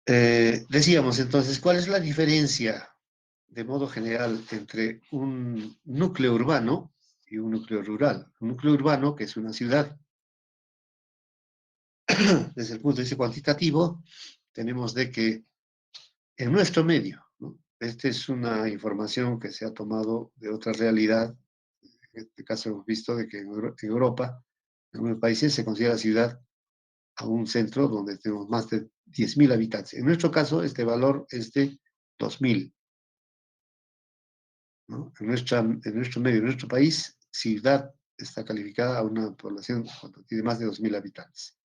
Decíamos entonces, ¿cuál es la diferencia de modo general entre un núcleo urbano y un núcleo rural? Un núcleo urbano, que es una ciudad, desde el punto de vista cuantitativo, tenemos de que en nuestro medio, ¿no? Esta es una información que se ha tomado de otra realidad. En este caso hemos visto de que en Europa, en algunos países se considera ciudad a un centro donde tenemos más de 10.000 habitantes. En nuestro caso, este valor es de 2.000, ¿no? En nuestro medio, en nuestro país, ciudad está calificada a una población cuando tiene más de 2.000 habitantes.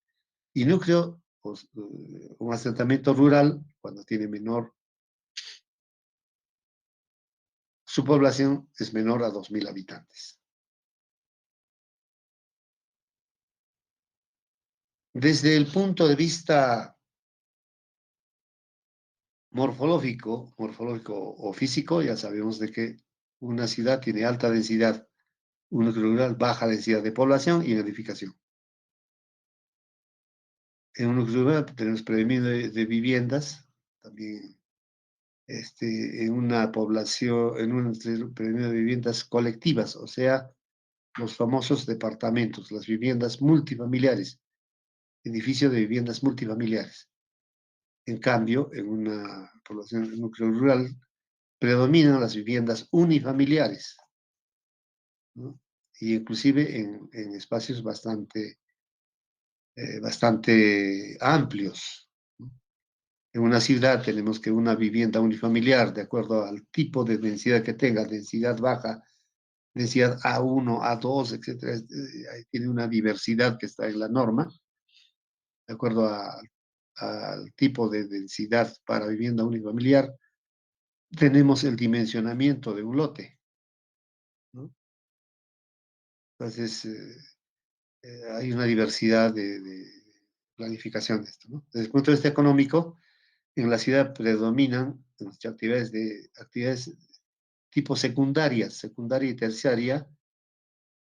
Y núcleo, pues, un asentamiento rural, cuando tiene menor, su población es menor a 2.000 habitantes. Desde el punto de vista morfológico o físico, ya sabemos de que una ciudad tiene alta densidad, un núcleo rural baja densidad de población y edificación. En un núcleo rural tenemos predominio de viviendas, también en una población, en un predominio de viviendas colectivas, o sea, los famosos departamentos, las viviendas multifamiliares, edificios de viviendas multifamiliares. En cambio, en una población, en un núcleo rural, predominan las viviendas unifamiliares, ¿no? Y inclusive en espacios bastante amplios, ¿no? En una ciudad tenemos que una vivienda unifamiliar, de acuerdo al tipo de densidad que tenga, densidad baja, densidad A1, A2, etcétera, tiene una diversidad que está en la norma, de acuerdo al tipo de densidad para vivienda unifamiliar, tenemos el dimensionamiento de un lote, ¿no? Entonces, hay una diversidad de planificación de esto, ¿no? Desde el punto de vista económico, en la ciudad predominan actividades tipo secundaria y terciaria,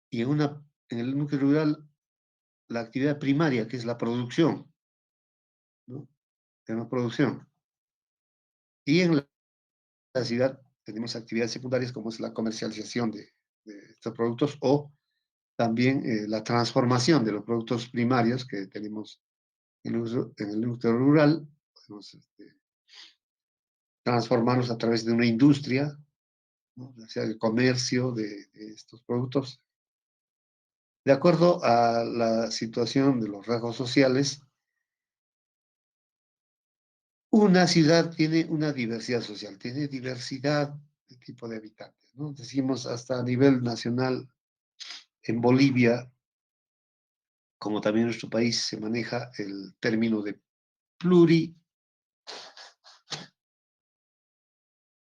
y en el núcleo rural la actividad primaria, que es la producción, ¿no? Tenemos producción. Y en la ciudad tenemos actividades secundarias como es la comercialización de estos productos o también la transformación de los productos primarios que tenemos en el núcleo rural. Podemos transformarlos a través de una industria, ¿no? O sea, el comercio de estos productos. De acuerdo a la situación de los rasgos sociales, una ciudad tiene una diversidad social, tiene diversidad de tipo de habitantes, ¿no? Decimos hasta a nivel nacional, en Bolivia, como también en nuestro país, se maneja el término de pluri,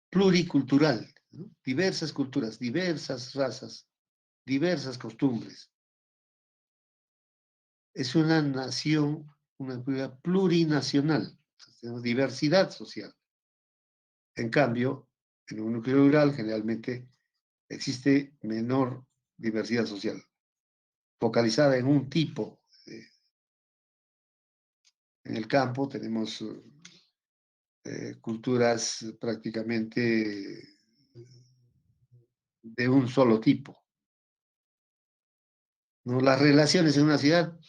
pluricultural, ¿no? Diversas culturas, diversas razas, diversas costumbres. Es una nación, una cultura plurinacional, tenemos diversidad social. En cambio, en un núcleo rural generalmente existe menor diversidad social, focalizada en un tipo. En el campo tenemos culturas prácticamente de un solo tipo, ¿no? Las relaciones en una ciudad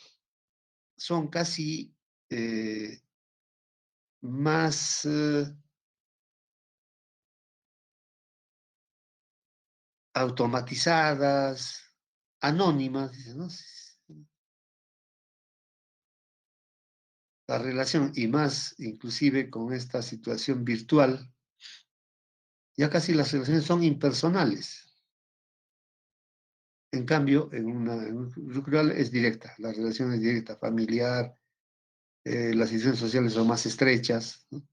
son casi eh, más automatizadas, anónimas, ¿no? La relación y más inclusive con esta situación virtual, ya casi las relaciones son impersonales. En cambio, en un rural es directa, la relación es directa, familiar, las instituciones sociales son más estrechas, ¿no?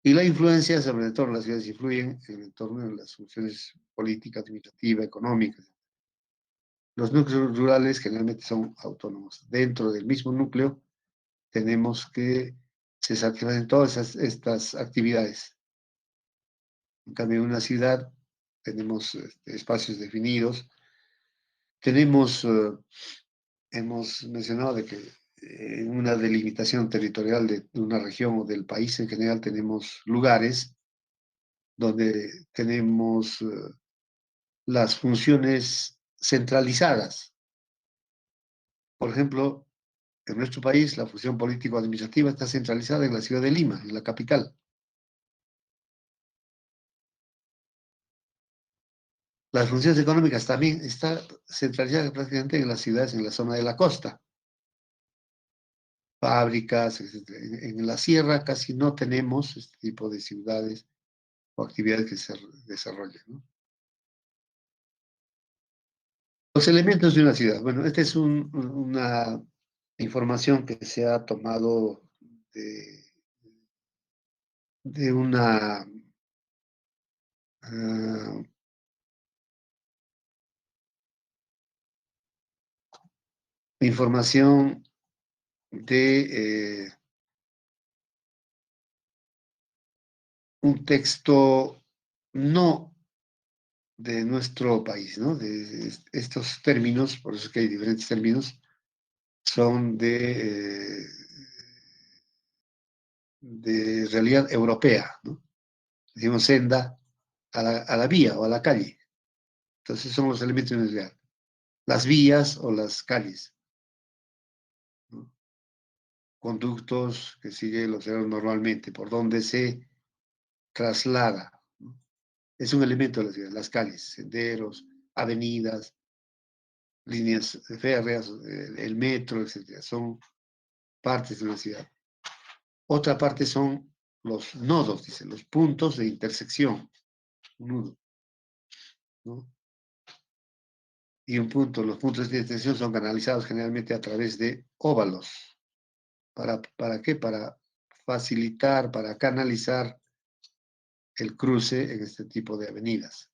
Y la influencia sobre el entorno, las ciudades influyen en el entorno de las funciones políticas, administrativas, económicas. Los núcleos rurales generalmente son autónomos. Dentro del mismo núcleo tenemos que se satisfacen todas estas actividades. En cambio, en una ciudad tenemos espacios definidos. Tenemos, hemos mencionado de que en una delimitación territorial de una región o del país en general tenemos lugares donde tenemos las funciones centralizadas. Por ejemplo, en nuestro país la función político-administrativa está centralizada en la ciudad de Lima, en la capital. Las funciones económicas también están centralizadas prácticamente en las ciudades, en la zona de la costa. Fábricas, etcétera. En la sierra casi no tenemos este tipo de ciudades o actividades que se desarrollen, ¿no? Los elementos de una ciudad. Bueno, esta es una información que se ha tomado de, de una uh, información de un texto no de nuestro país, ¿no? De estos términos, por eso es que hay diferentes términos, son de realidad europea, ¿no? Decimos senda a la vía o a la calle. Entonces son los elementos de una ciudad. Las vías o las calles, ¿no? Conductos que sigue el océano normalmente, por donde se traslada, ¿no? Es un elemento de la ciudad, las calles, senderos, avenidas, líneas férreas, el metro, etcétera, son partes de una ciudad. Otra parte son los nodos, dicen, los puntos de intersección, un nudo, ¿no? Y un punto, los puntos de intersección son canalizados generalmente a través de óvalos. ¿Para qué? Para facilitar, para canalizar el cruce en este tipo de avenidas.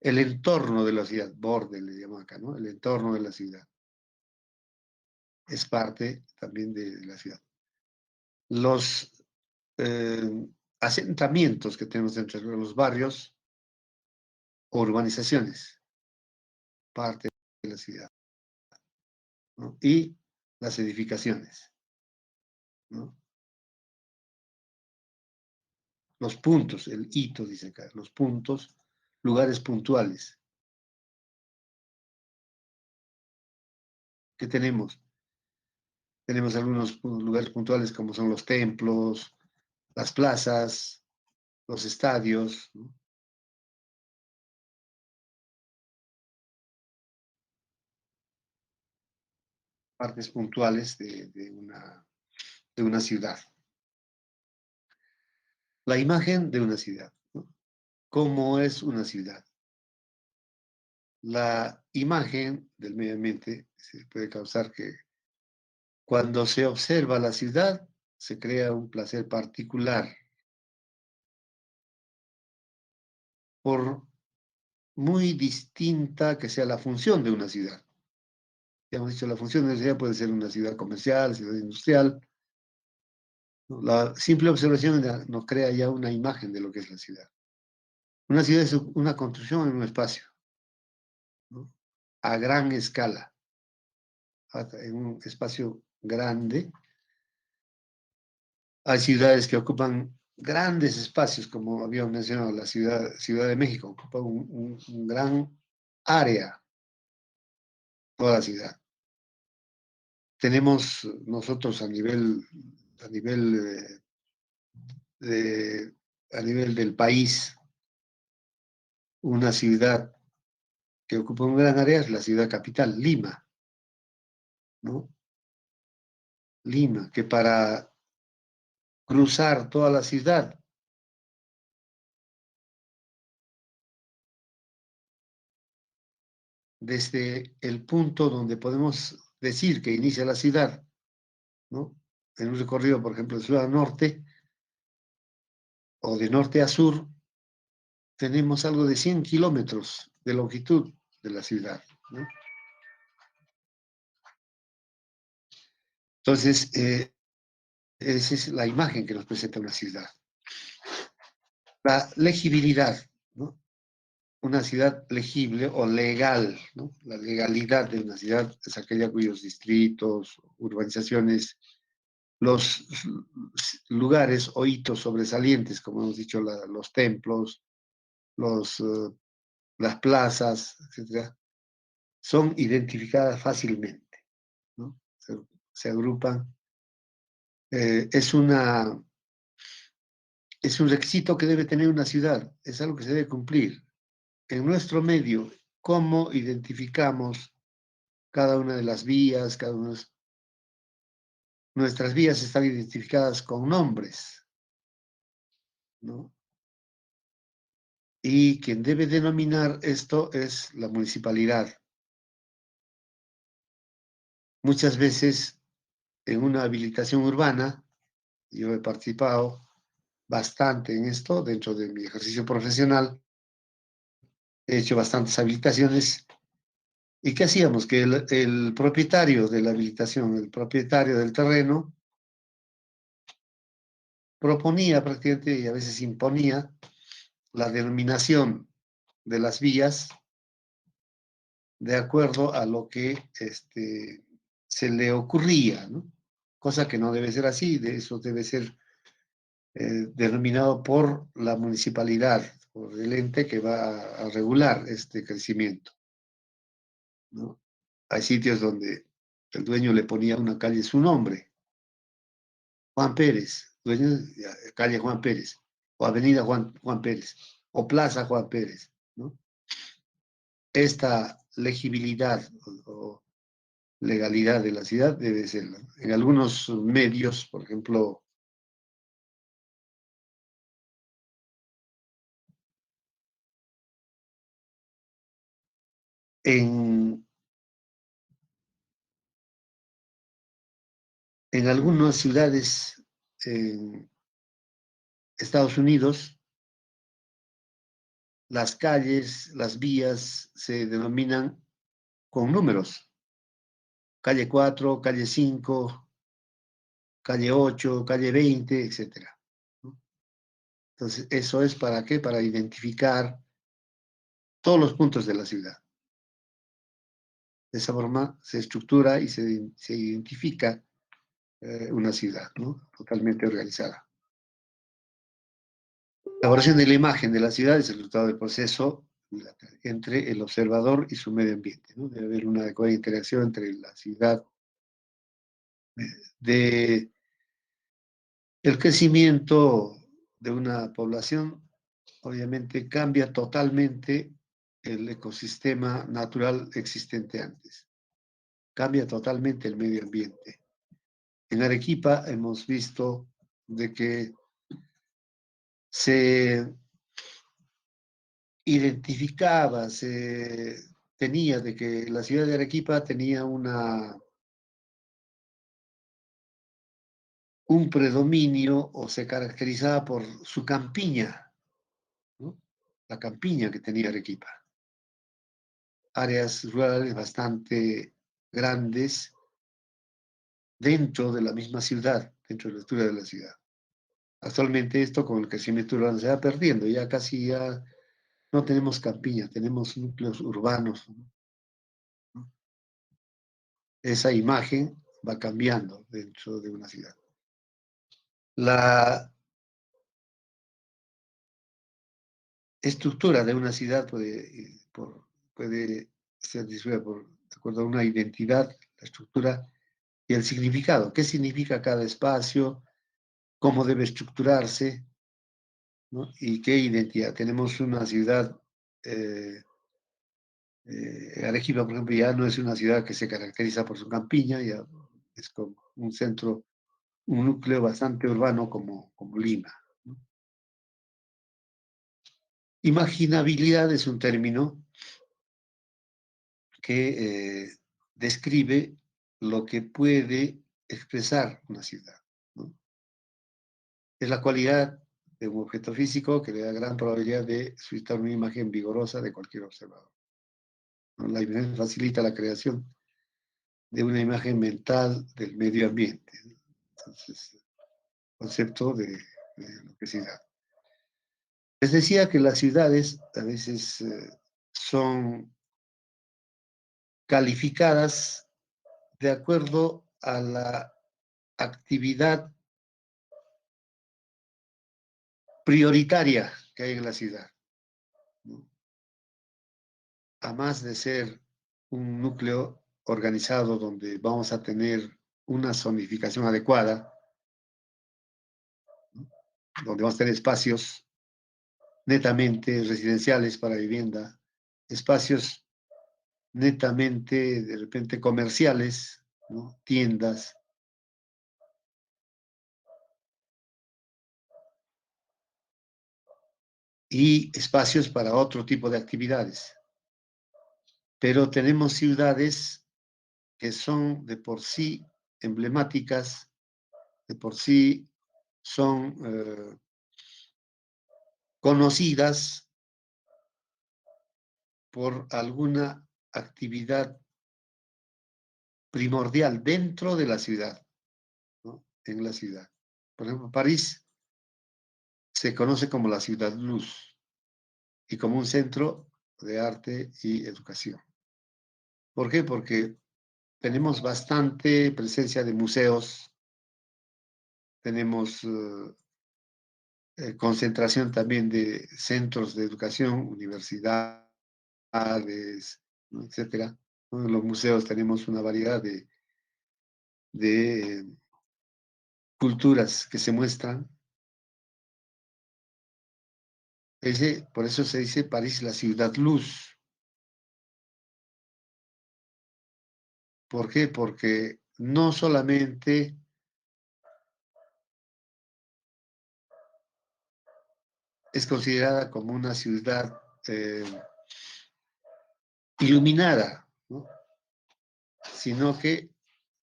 El entorno de la ciudad, borde le llaman acá, ¿no? El entorno de la ciudad es parte también de la ciudad. Los asentamientos que tenemos entre los barrios o urbanizaciones, parte de la ciudad, ¿no? Y las edificaciones, ¿no? Los puntos, el hito, dice acá, los puntos, lugares puntuales. ¿Qué tenemos? Tenemos algunos lugares puntuales como son los templos, las plazas, los estadios, ¿no? Partes puntuales de una ciudad. La imagen de una ciudad, ¿no? ¿Cómo es una ciudad? La imagen del medio ambiente se puede causar que cuando se observa la ciudad se crea un placer particular por muy distinta que sea la función de una ciudad. Ya hemos dicho, la función de una ciudad puede ser una ciudad comercial, ciudad industrial. La simple observación nos crea ya una imagen de lo que es la ciudad. Una ciudad es una construcción en un espacio, ¿no? A gran escala, en un espacio grande. Hay ciudades que ocupan grandes espacios, como habíamos mencionado, la Ciudad de México ocupa un gran área, toda la ciudad. Tenemos nosotros a nivel, a nivel del país, una ciudad que ocupa un gran área, es la ciudad capital, Lima, ¿no? Lima, que para cruzar toda la ciudad desde el punto donde podemos decir que inicia la ciudad, ¿no? En un recorrido, por ejemplo, de sur a norte o de norte a sur, tenemos algo de 100 kilómetros de longitud de la ciudad, ¿no? Entonces, esa es la imagen que nos presenta una ciudad. La legibilidad, ¿no? una ciudad legible o legal, ¿no? La legalidad de una ciudad es aquella cuyos distritos, urbanizaciones, los lugares o hitos sobresalientes, como hemos dicho, los templos, los, las plazas, etcétera, son identificadas fácilmente, ¿no? Se agrupan. Es es un requisito que debe tener una ciudad, es algo que se debe cumplir. En nuestro medio, ¿cómo identificamos cada una de las vías? Nuestras vías están identificadas con nombres, ¿no? Y quien debe denominar esto es la municipalidad. Muchas veces en una habilitación urbana, yo he participado bastante en esto dentro de mi ejercicio profesional, he hecho bastantes habilitaciones. ¿Y qué hacíamos? Que el propietario de la habilitación, el propietario del terreno, proponía prácticamente y a veces imponía la denominación de las vías de acuerdo a lo que se le ocurría, ¿no? Cosa que no debe ser así, de eso debe ser denominado por la municipalidad, por el ente que va a regular este crecimiento, ¿no? Hay sitios donde el dueño le ponía a una calle su nombre, Juan Pérez, dueño de calle Juan Pérez, o avenida Juan Pérez, o plaza Juan Pérez, ¿no? Esta legibilidad o legalidad de la ciudad debe ser. En algunos medios, por ejemplo, en, en algunas ciudades en Estados Unidos, las calles, las vías se denominan con números. Calle 4, calle 5, calle 8, calle 20, etcétera, ¿no? Entonces, ¿eso es para qué? Para identificar todos los puntos de la ciudad. De esa forma se estructura y se identifica una ciudad, ¿no? Totalmente organizada. La elaboración de la imagen de la ciudad es el resultado del proceso entre el observador y su medio ambiente, ¿no? Debe haber una adecuada interacción entre la ciudad. De, el crecimiento de una población obviamente cambia totalmente el ecosistema natural existente antes, cambia totalmente el medio ambiente. En Arequipa hemos visto de que se identificaba, se tenía de que la ciudad de Arequipa tenía un predominio o se caracterizaba por su campiña, ¿no? La campiña que tenía Arequipa. Áreas rurales bastante grandes dentro de la misma ciudad, dentro de la estructura de la ciudad. Actualmente esto con el crecimiento urbano se va perdiendo, ya casi ya no tenemos campiña, tenemos núcleos urbanos, ¿no? Esa imagen va cambiando dentro de una ciudad. La estructura de una ciudad puede ser distribuida de acuerdo a una identidad, la estructura y el significado. ¿Qué significa cada espacio? ¿Cómo debe estructurarse? ¿No? ¿Y qué identidad? Tenemos una ciudad, eh, Arequipa, por ejemplo, ya no es una ciudad que se caracteriza por su campiña, ya es como un centro, un núcleo bastante urbano como Lima, ¿no? Imaginabilidad es un término que describe lo que puede expresar una ciudad, ¿no? Es la cualidad de un objeto físico que le da gran probabilidad de suscitar una imagen vigorosa de cualquier observador, ¿no? La imagen facilita la creación de una imagen mental del medio ambiente, ¿no? Entonces, concepto de lo que se da. Les decía que las ciudades a veces son calificadas de acuerdo a la actividad prioritaria que hay en la ciudad, ¿no? A más de ser un núcleo organizado donde vamos a tener una zonificación adecuada, ¿no? Donde vamos a tener espacios netamente residenciales para vivienda, espacios netamente de repente comerciales, ¿no? Tiendas y espacios para otro tipo de actividades. Pero tenemos ciudades que son de por sí emblemáticas, de por sí son conocidas por alguna actividad primordial dentro de la ciudad, ¿no? En la ciudad. Por ejemplo, París se conoce como la ciudad luz y como un centro de arte y educación. ¿Por qué? Porque tenemos bastante presencia de museos, tenemos concentración también de centros de educación, universidades, ¿no? Etcétera. ¿No? En los museos tenemos una variedad de culturas que se muestran. Por eso se dice París la ciudad luz. ¿Por qué? Porque no solamente es considerada como una ciudad iluminada, ¿no? Sino que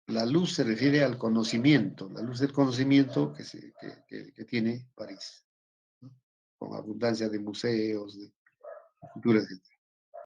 la luz se refiere al conocimiento, la luz del conocimiento que tiene París, ¿no? Con abundancia de museos, de culturas, etc.